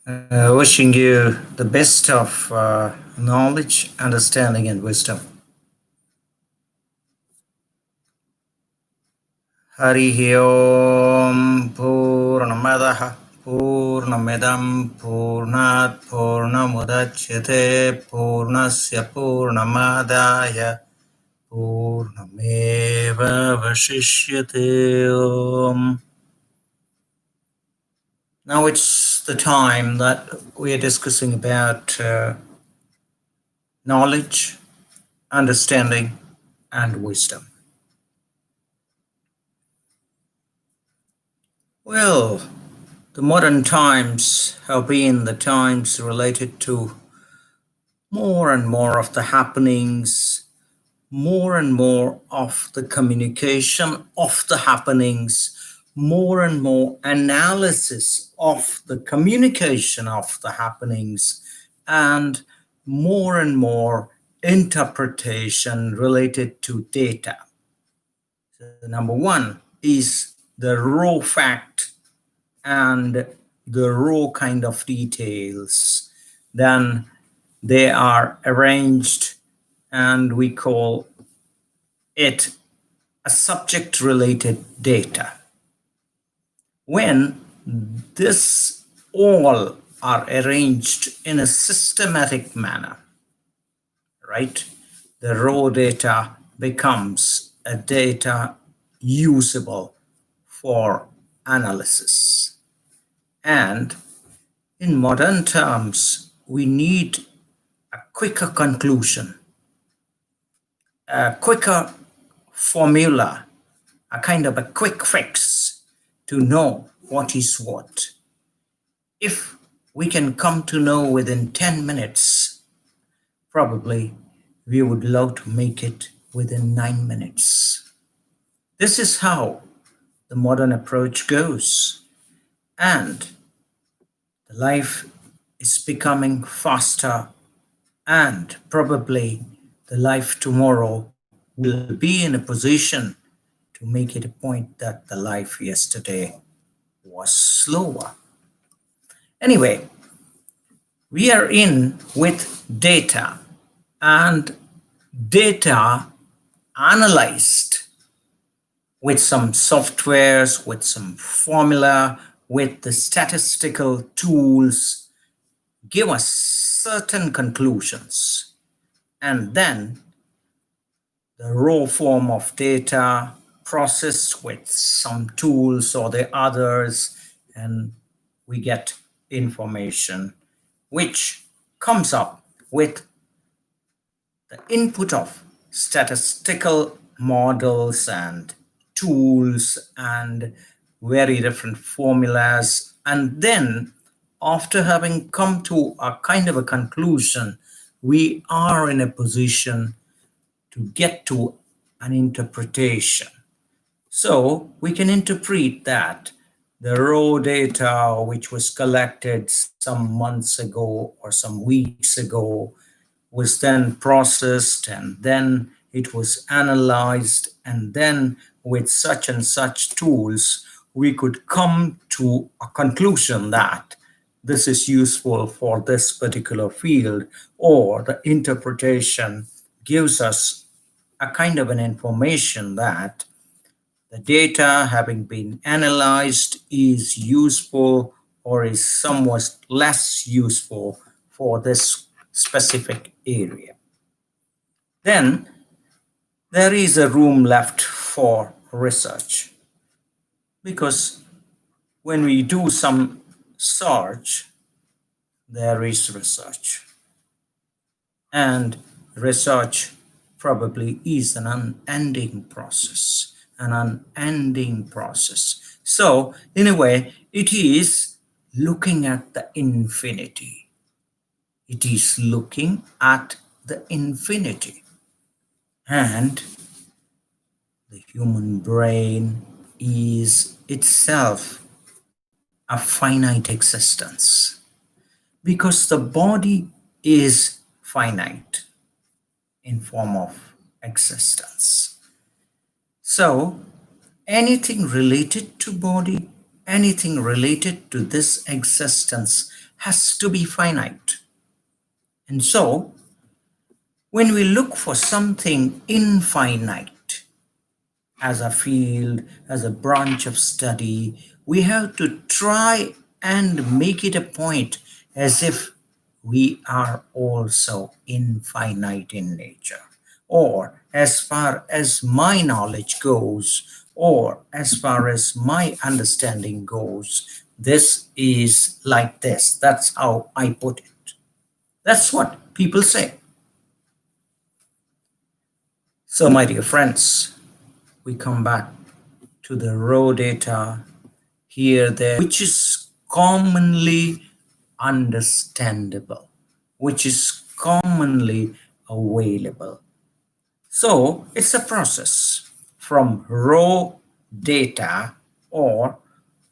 Wishing you the best of knowledge, understanding, and wisdom. Harihi Om Purnamadaha Purnamidam Purnat Purnamudachyate Purnasya Purnamadaya Purnameva Vashishyate Om. Now it's the time that we are discussing about knowledge, understanding, and wisdom. Well, the modern times have been the times related to more and more of the happenings, more and more of the communication of the happenings, more and more analysis of the communication of the happenings, and more interpretation related to data. So, number one is the raw fact and the raw kind of details. Then they are arranged and we call it a subject related data. When this all are arranged in a systematic manner, right, the raw data becomes a data usable for analysis. And in modern terms, we need a quicker conclusion, a quicker formula, a kind of a quick fix to know what is what. If we can come to know within 10 minutes, probably we would love to make it within 9 minutes. This is how the modern approach goes. And the life is becoming faster, and probably the life tomorrow will be in a position to make it a point that the life yesterday was slower. Anyway, we are in with data, and data analyzed with some softwares, with some formula, with the statistical tools, give us certain conclusions. And then the raw form of data processed with some tools or the others, and we get information which comes up with the input of statistical models and tools and very different formulas. And then, after having come to a kind of a conclusion, we are in a position to get to an interpretation. So we can interpret that the raw data which was collected some months ago or some weeks ago was then processed, and then it was analyzed, and then with such and such tools we could come to a conclusion that this is useful for this particular field, or the interpretation gives us a kind of an information that the data having been analyzed is useful or is somewhat less useful for this specific area. Then there is a room left for research, because when we do some search, there is research. And research probably is an unending process, an unending process. So, in a way, it is looking at the infinity. It is looking at the infinity. And the human brain is itself a finite existence, because the body is finite in form of existence. So anything related to body, anything related to this existence has to be finite. And so, when we look for something infinite as a field, as a branch of study, we have to try and make it a point as if we are also infinite in nature. Or as far as my knowledge goes, or as far as my understanding goes, this is like this. That's how I put it. That's what people say. So, my dear friends, we come back to the raw data here, there, which is commonly understandable, which is commonly available. So, it's a process from raw data or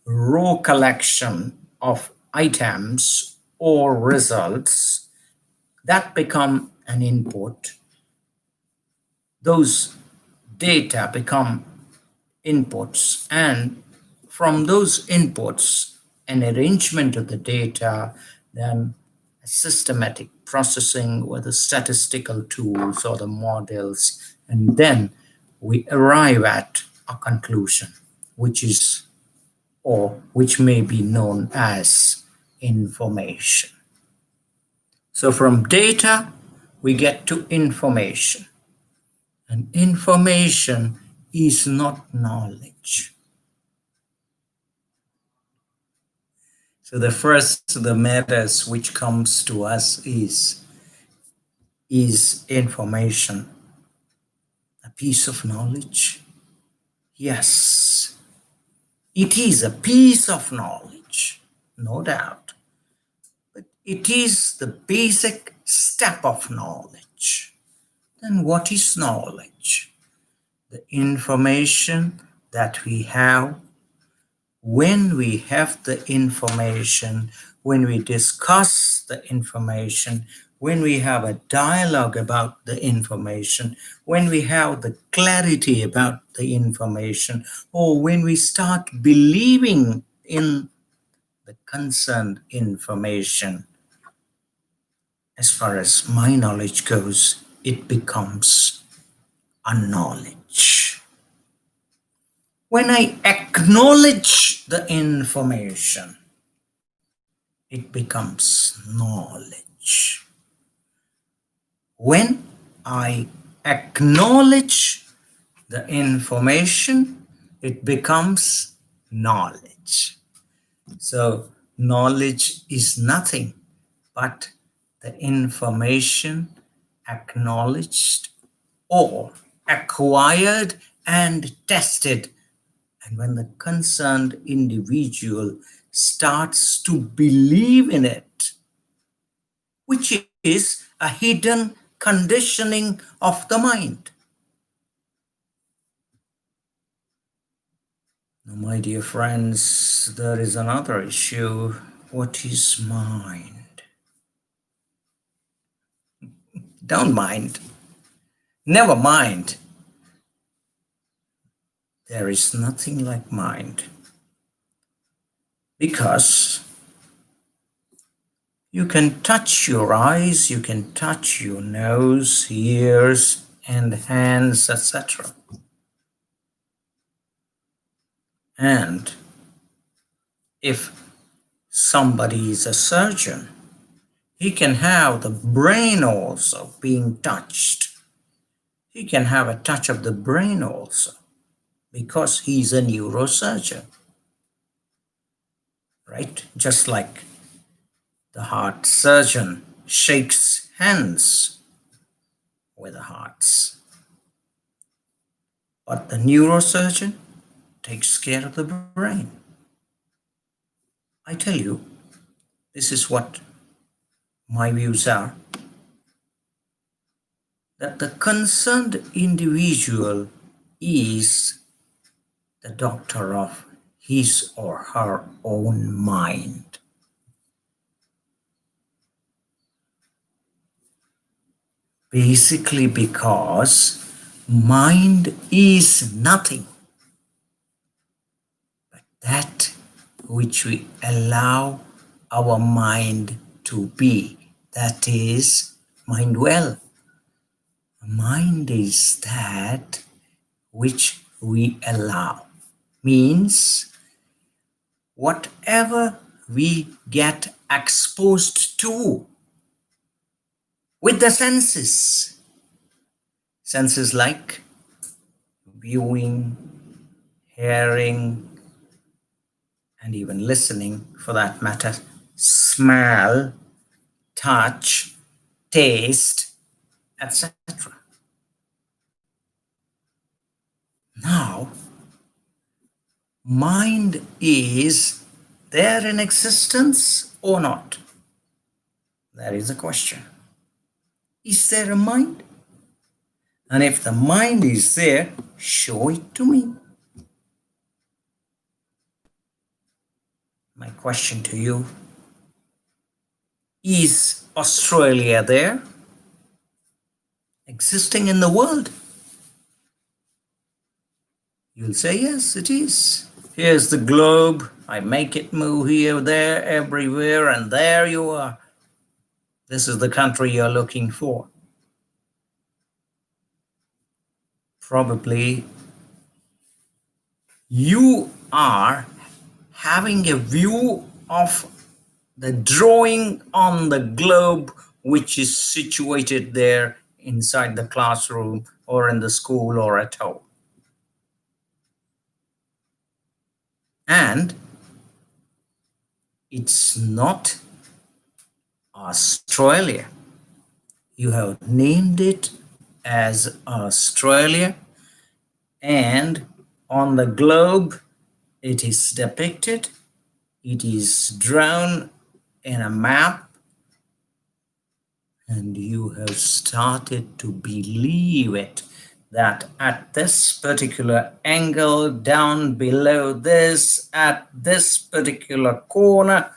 raw collection of items or results that become an input. Those data become inputs, and from those inputs, an arrangement of the data, then a systematic processing with the statistical tools or the models, and then we arrive at a conclusion, which is or which may be known as information. So from data, we get to information. And information is not knowledge. So the first, the matters which comes to us is information a piece of knowledge? Yes, it is a piece of knowledge, no doubt. But it is the basic step of knowledge. Then what is knowledge? The information that we have. When we have the information, when we discuss the information, when we have a dialogue about the information, when we have the clarity about the information, or when we start believing in the concerned information, as far as my knowledge goes, it becomes a knowledge. When I acknowledge the information, it becomes knowledge. When I acknowledge the information, it becomes knowledge. So, knowledge is nothing but the information acknowledged or acquired and tested. And when the concerned individual starts to believe in it, which is a hidden conditioning of the mind. Now, my dear friends, there is another issue. What is mind? Don't mind. Never mind. There is nothing like mind. Because you can touch your eyes, you can touch your nose, ears, and hands, etc. And if somebody is a surgeon, he can have the brain also being touched. He can have a touch of the brain also because he's a neurosurgeon, right? Just like the heart surgeon shakes hands with the hearts. But the neurosurgeon takes care of the brain. I tell you, this is what my views are, that the concerned individual is the doctor of his or her own mind. Basically, because mind is nothing but that which we allow our mind to be. That is, mind well. Mind is that which we allow. Means whatever we get exposed to with the senses. Senses like viewing, hearing, and even listening for that matter, smell, touch, taste, etc. Now, mind is there in existence or not? That is the question. Is there a mind? And if the mind is there, show it to me. My question to you, is Australia there? Existing in the world? You'll say, yes, it is. Here's the globe. I make it move here, there, everywhere, and there you are. This is the country you're looking for. Probably you are having a view of the drawing on the globe which is situated there inside the classroom or in the school or at home. And it's not Australia. You have named it as Australia, and on the globe it is depicted, it is drawn in a map, and you have started to believe it, that at this particular angle, down below this, at this particular corner,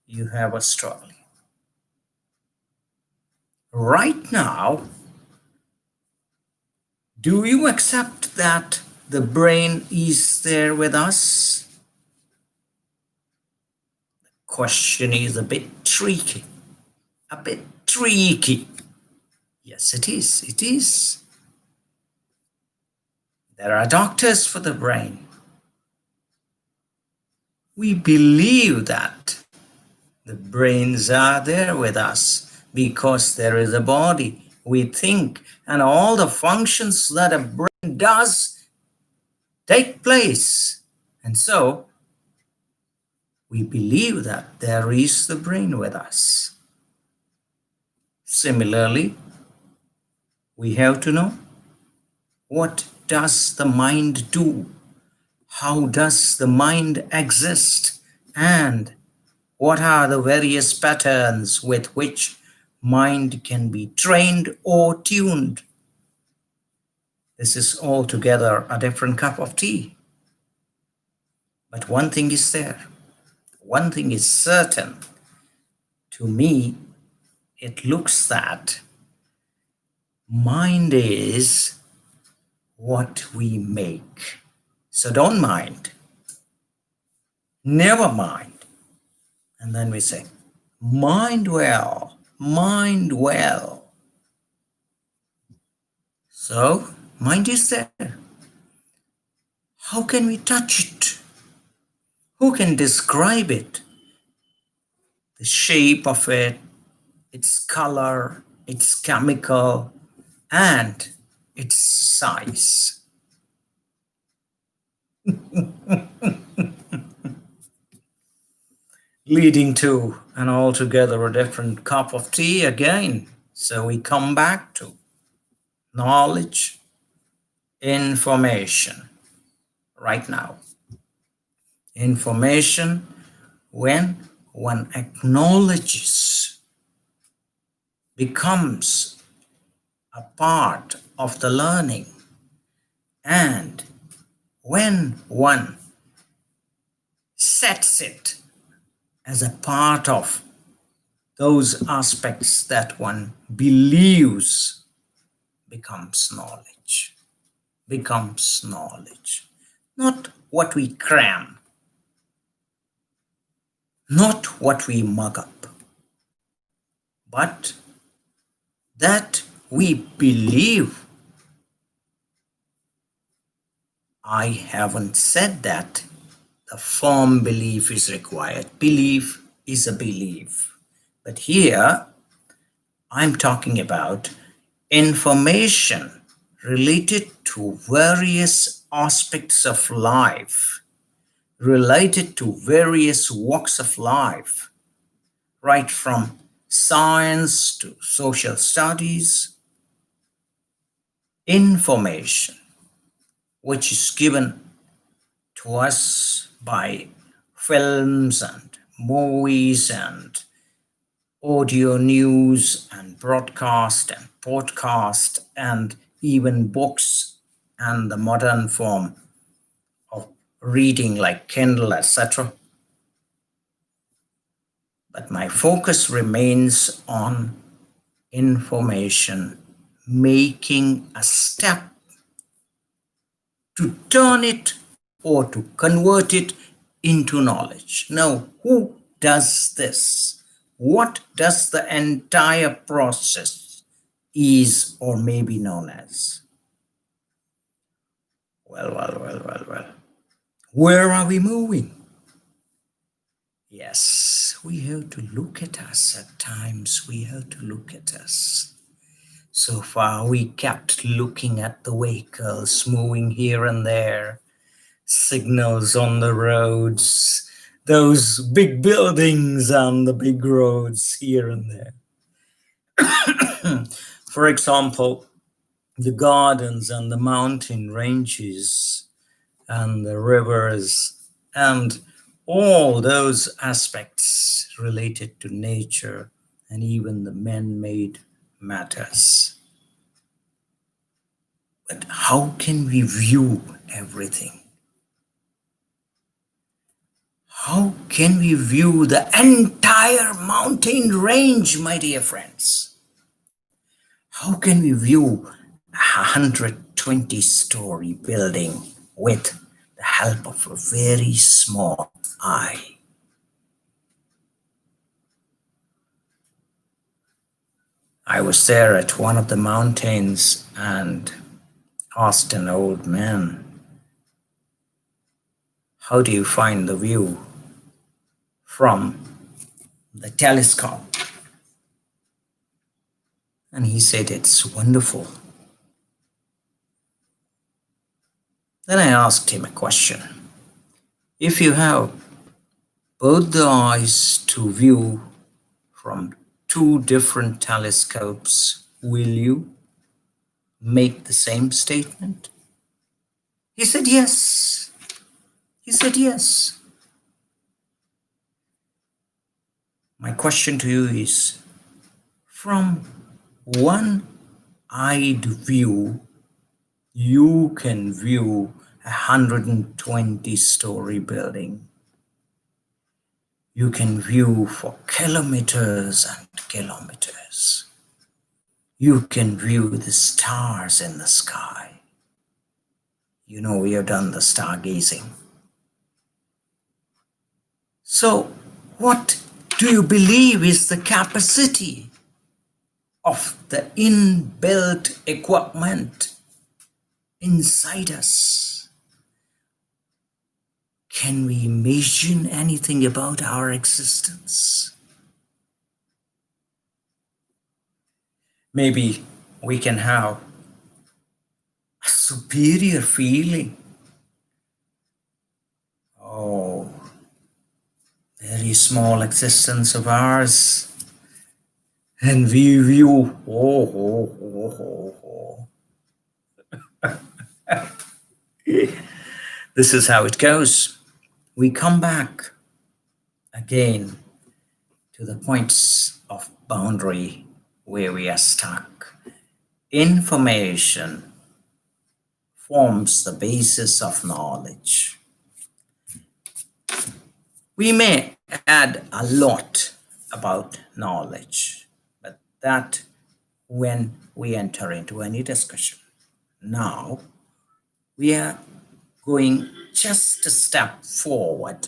you have Australia. Right now, do you accept that the brain is there with us? The question is a bit tricky. A bit tricky. Yes, it is. It is. There are doctors for the brain. We believe that the brains are there with us because there is a body. We think, and all the functions that a brain does take place. And so, we believe that there is the brain with us. Similarly, we have to know, what does the mind do? How does the mind exist? And what are the various patterns with which mind can be trained or tuned? This is altogether a different cup of tea. But one thing is there. One thing is certain. To me, it looks that mind is what we make. So don't mind. Never mind. And then we say, mind well, mind well. So, mind is there. How can we touch it? Who can describe it? The shape of it, its color, its chemical, and its size. Leading to an altogether a different cup of tea again. So we come back to knowledge, information, right now. Information, when one acknowledges, becomes a part of the learning, and when one sets it as a part of those aspects that one believes, becomes knowledge. Becomes knowledge. Not what we cram. not what we mug up, but that we believe. I haven't said that the firm belief is required. Belief is a belief. But here, I'm talking about information related to various aspects of life, related to various walks of life, right from science to social studies, information which is given to us by films and movies and audio news and broadcast and podcast and even books and the modern form of reading like Kindle, etc. But my focus remains on information, making a step to turn it or to convert it into knowledge. Now, who does this? What does the entire process is or may be known as? Well. Where are we moving? Yes, we have to look at us at times. We have to look at us. So far, we kept looking at the vehicles moving here and there, signals on the roads, those big buildings on the big roads here and there. For example, the gardens and the mountain ranges and the rivers and all those aspects related to nature and even the man-made matters. But how can we view everything? How can we view the entire mountain range, my dear friends? How can we view a 120-story building with the help of a very small eye? I was there at one of the mountains and asked an old man, how do you find the view from the telescope? And he said, it's wonderful. Then I asked him a question. If you have both the eyes to view from two different telescopes, will you make the same statement? He said, yes. He said, yes. My question to you is, from one-eyed view, you can view a 120-story building. You can view for kilometers and kilometers. You can view the stars in the sky. You know, we have done the stargazing. So, what do you believe is the capacity of the inbuilt equipment inside us? Can we imagine anything about our existence? Maybe we can have a superior feeling. Oh, very small existence of ours. And we view, This is how it goes. We come back again to the points of boundary where we are stuck. Information forms the basis of knowledge. We may add a lot about knowledge, but that when we enter into any discussion. Now, we are going just a step forward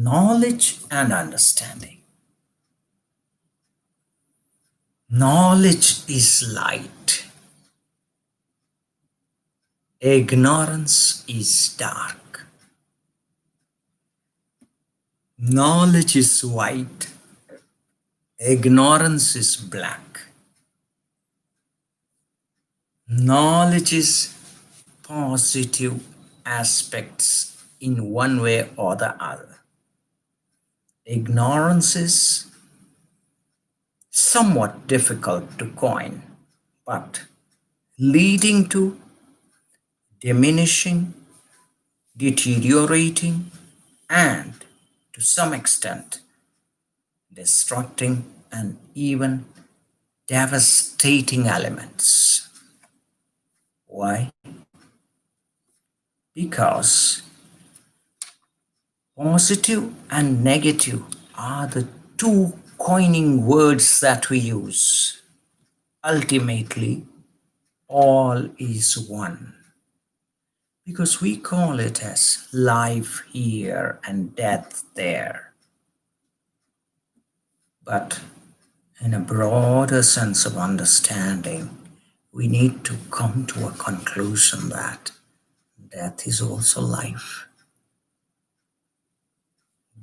Knowledge and understanding. Knowledge is light. Ignorance is dark. Knowledge is white. Ignorance is black. Knowledge is positive aspects in one way or the other. Ignorance is somewhat difficult to coin, but leading to diminishing, deteriorating, and to some extent destructing and even devastating elements. Why? Because positive and negative are the two coining words that we use. Ultimately, all is one. Because we call it as life here and death there. But in a broader sense of understanding, we need to come to a conclusion that death is also life.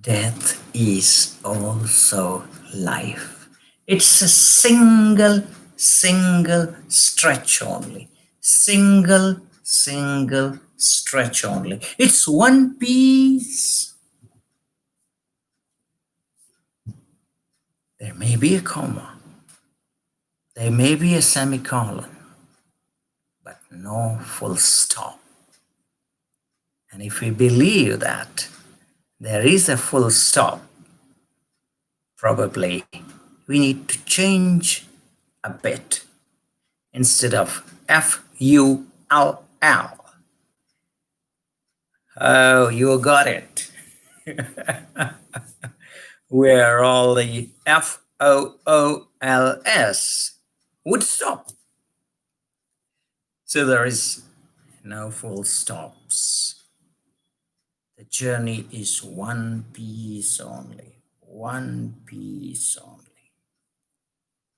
Death is also life. It's a single stretch only. Single stretch only. It's one piece. There may be a comma. There may be a semicolon, but no full stop. And if we believe that there is a full stop, probably we need to change a bit. Instead of F-U-L-L. Oh, you got it. Where all the F-O-O-L-S would stop. So there is no full stops. The journey is one piece only. One piece only.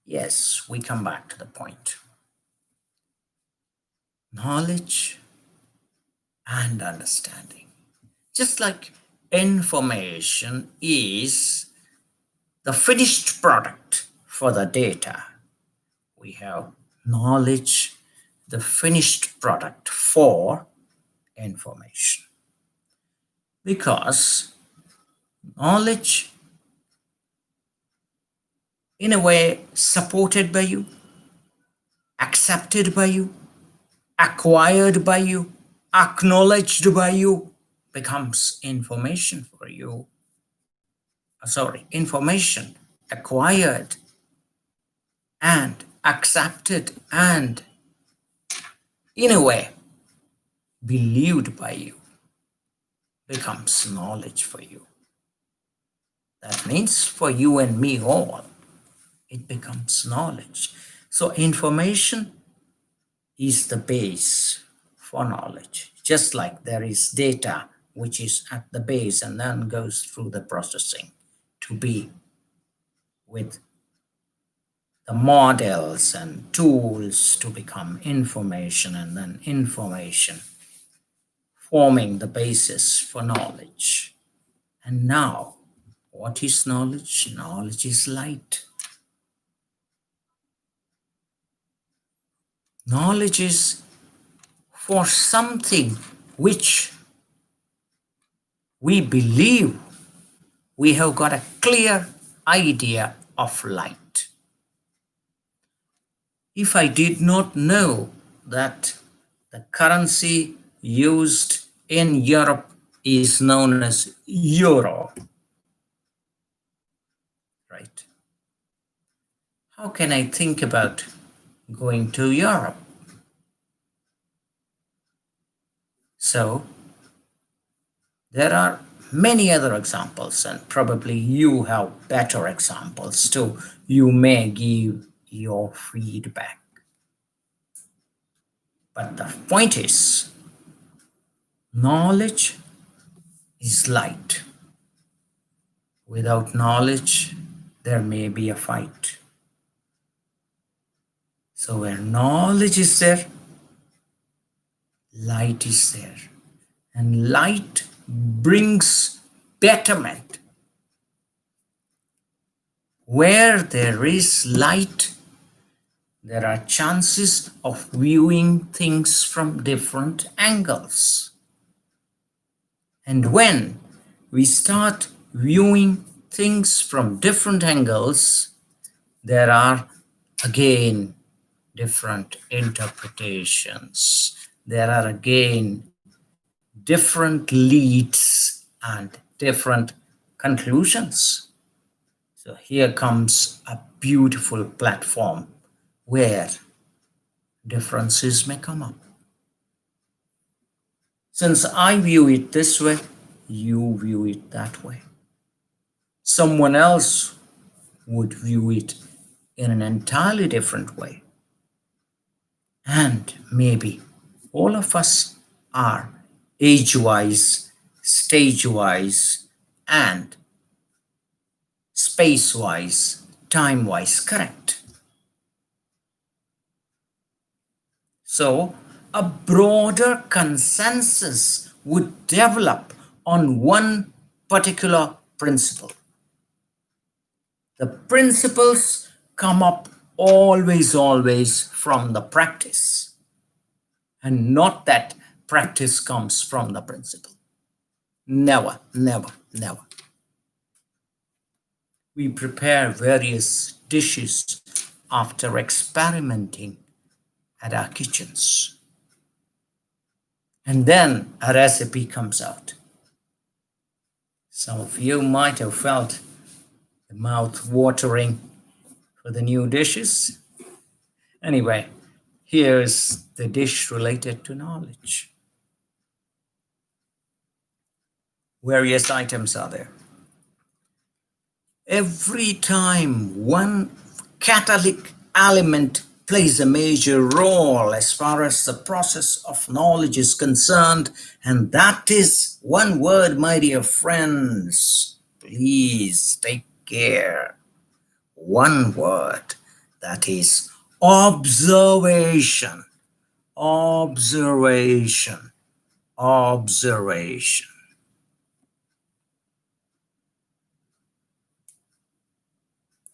Yes, we come back to the point. Knowledge and understanding. Just like information is the finished product for the data, we have knowledge, the finished product for information. Because knowledge, in a way, supported by you, accepted by you, acquired by you, acknowledged by you, becomes information for you. Information acquired and accepted and, in a way, believed by you becomes knowledge for you. That means for you and me all, it becomes knowledge. So information is the base for knowledge. Just like there is data which is at the base and then goes through the processing to be with the models and tools to become information, and then information forming the basis for knowledge. And now, what is knowledge? Knowledge is light. Knowledge is for something which we believe we have got a clear idea of light. If I did not know that the currency used in Europe is known as euro, right? How can I think about going to Europe? So there are many other examples, and probably you have better examples too. You may give your feedback. But the point is, knowledge is light. Without knowledge, there may be a fight. So where knowledge is there, light is there. And light brings betterment. Where there is light, there are chances of viewing things from different angles. And when we start viewing things from different angles, there are again different interpretations. There are again different leads and different conclusions. So here comes a beautiful platform where differences may come up. Since I view it this way, you view it that way. Someone else would view it in an entirely different way. And maybe all of us are age-wise, stage-wise, and space-wise, time-wise correct. So a broader consensus would develop on one particular principle. The principles come up always from the practice, and not that practice comes from the principle. Never. We prepare various dishes after experimenting at our kitchens. And then a recipe comes out. Some of you might have felt the mouth watering for the new dishes. Anyway, here's the dish related to knowledge. Various items are there. Every time one catalytic element plays a major role as far as the process of knowledge is concerned, and that is one word, my dear friends. Please take care. One word, that is observation. Observation. Observation.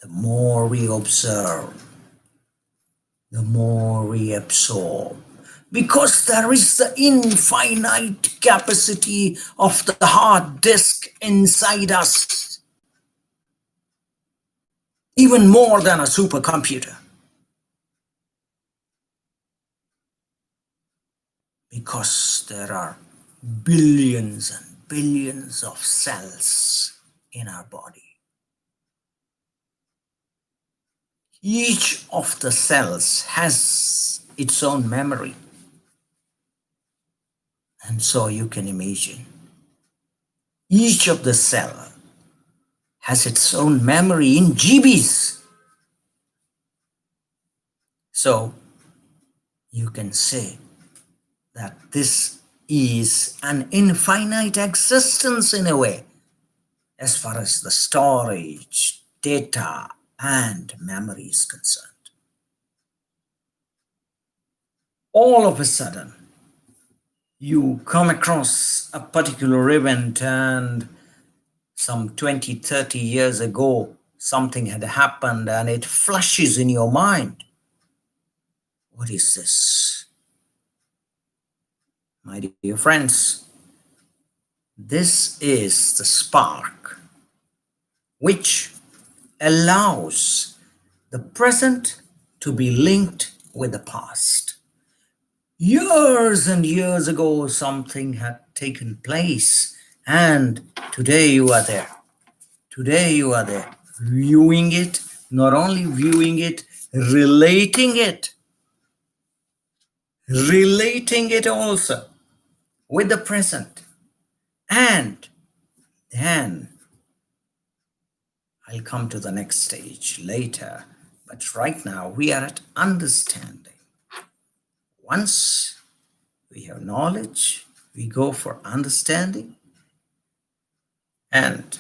The more we observe, the more we absorb. Because there is the infinite capacity of the hard disk inside us, even more than a supercomputer. Because there are billions and billions of cells in our body. Each of the cells has its own memory. And so you can imagine, each of the cell has its own memory in GBs. So you can say that this is an infinite existence in a way, as far as the storage, data, and memory is concerned. All of a sudden, you come across a particular event, and some 20, 30 years ago, something had happened, and it flashes in your mind. What is this? My dear friends, this is the spark which allows the present to be linked with the past. Years and years ago, something had taken place, and today you are there. Today you are there, viewing it, not only viewing it, relating it also with the present. And then I'll come to the next stage later, but right now we are at understanding. Once we have knowledge, we go for understanding, and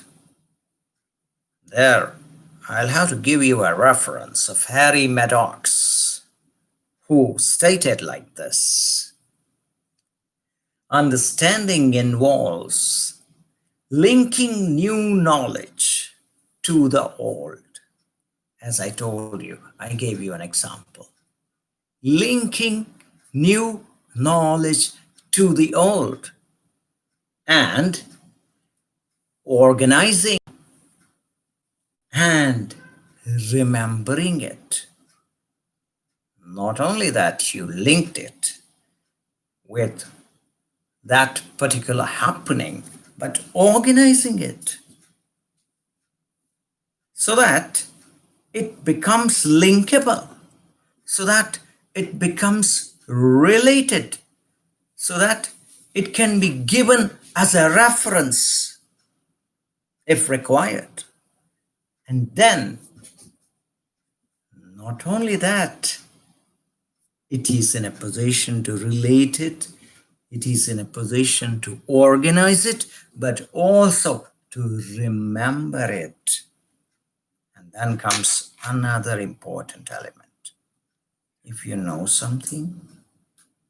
There, I'll have to give you a reference of Harry Maddox, who stated like this: understanding involves linking new knowledge to the old. As I told you, I gave you an example. Linking new knowledge to the old and organizing and remembering it. Not only that, you linked it with that particular happening, but organizing it so that it becomes linkable, so that it becomes related, so that it can be given as a reference if required. And then, not only that, it is in a position to relate it, it is in a position to organize it, but also to remember it. And then comes another important element. If you know something,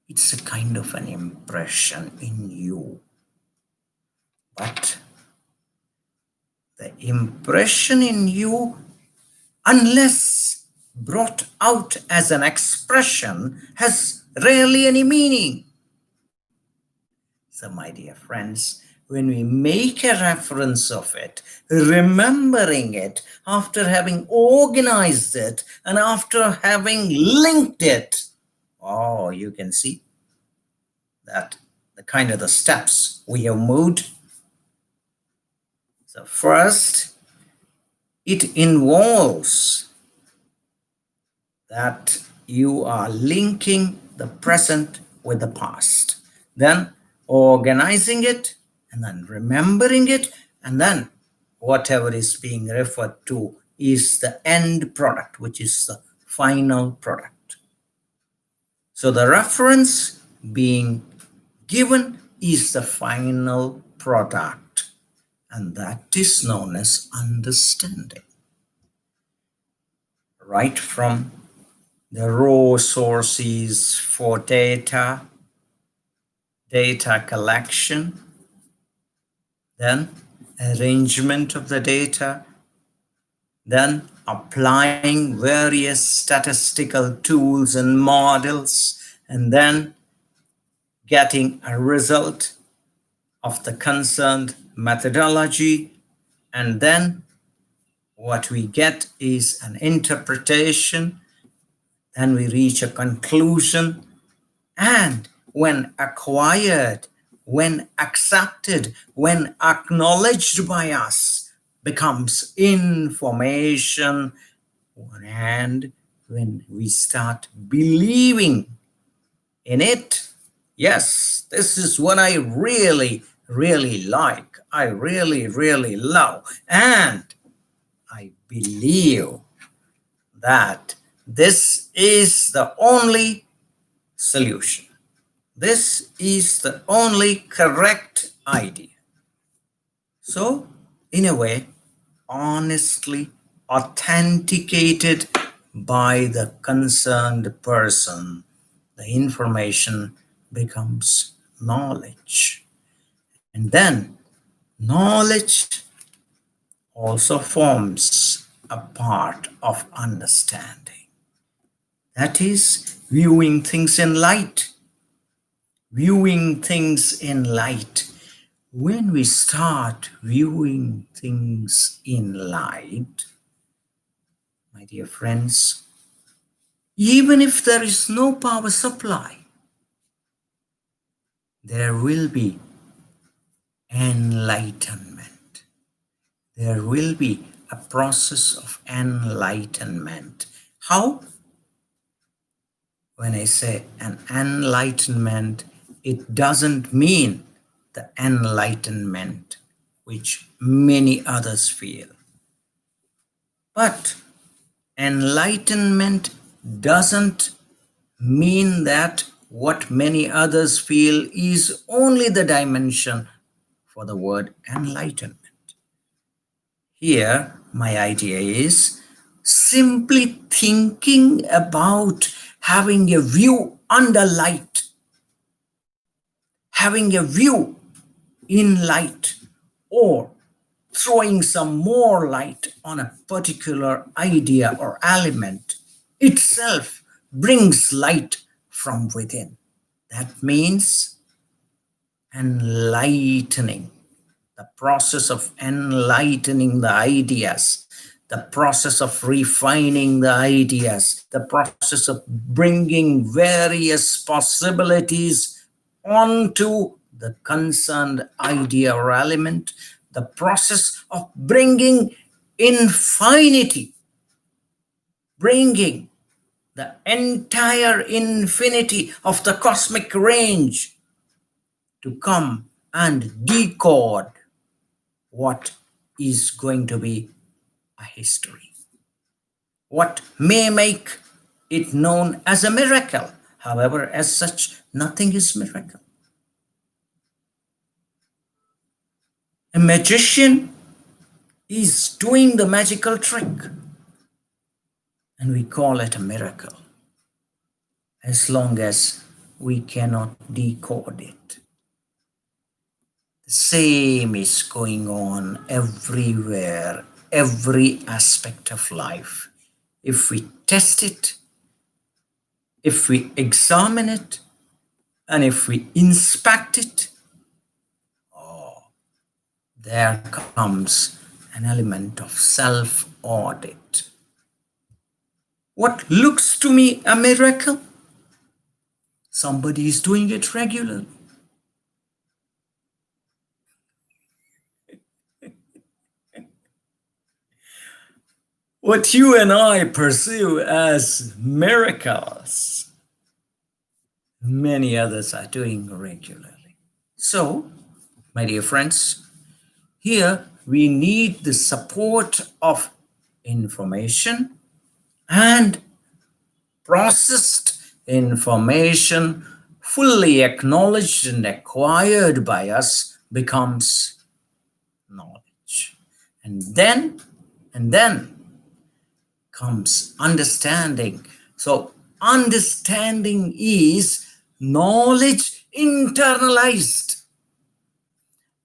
it's a kind of an impression in you. But the impression in you, unless brought out as an expression, has rarely any meaning. So, my dear friends, when we make a reference of it, remembering it after having organized it and after having linked it, oh, you can see that the kind of the steps we have moved. So first, it involves that you are linking the present with the past, then organizing it, and then remembering it, and then whatever is being referred to is the end product, which is the final product. So the reference being given is the final product, and that is known as understanding. Right from the raw sources for data collection, then arrangement of the data, then applying various statistical tools and models, and then getting a result of the concerned methodology, and then what we get is an interpretation, then we reach a conclusion, and when acquired, when accepted, when acknowledged by us, becomes information, and when we start believing in it, yes, this is what I really, really like, I really, really love, and I believe that this is the only solution. This is the only correct idea. So, in a way, honestly authenticated by the concerned person, the information becomes knowledge. And then knowledge also forms a part of understanding. That is, viewing things in light. Viewing things in light. When we start viewing things in light, my dear friends, even if there is no power supply, there will be enlightenment. There will be a process of enlightenment. How? When I say an enlightenment, it doesn't mean the enlightenment which many others feel. But enlightenment doesn't mean that what many others feel is only the dimension for the word enlightenment. Here, my idea is simply thinking about having a view under light, having a view in light, or throwing some more light on a particular idea or element itself brings light from within. That means enlightening, the process of enlightening the ideas, the process of refining the ideas, the process of bringing various possibilities onto the concerned idea or element, the process of bringing infinity, bringing the entire infinity of the cosmic range to come and decode what is going to be a history, what may make it known as a miracle. However, as such, nothing is miracle. A magician is doing the magical trick, and we call it a miracle as long as we cannot decode it. The same is going on everywhere, every aspect of life. If we test it, if we examine it, and if we inspect it, there comes an element of self-audit. What looks to me a miracle, somebody is doing it regularly. What you and I pursue as miracles, many others are doing regularly. So, my dear friends, here we need the support of information, and processed information fully acknowledged and acquired by us becomes knowledge. And then comes understanding. So understanding is knowledge internalized.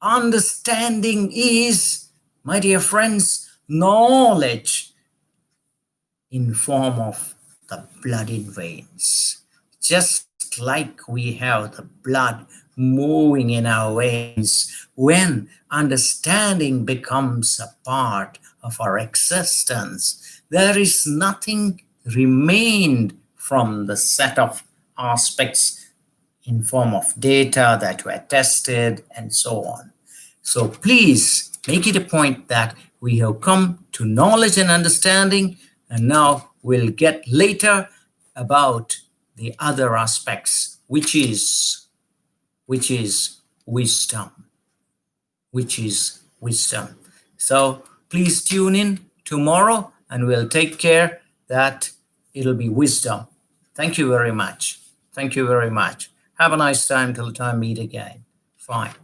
Understanding is, my dear friends, knowledge in form of the blood in veins. Just like we have the blood moving in our veins, when understanding becomes a part of our existence, there is nothing remained from the set of aspects in form of data that were tested and so on. So please make it a point that we have come to knowledge and understanding, and now we'll get later about the other aspects, which is wisdom, So please tune in tomorrow, and we'll take care that it'll be wisdom. Thank you very much. Thank you very much. Have a nice time till time meet again. Fine.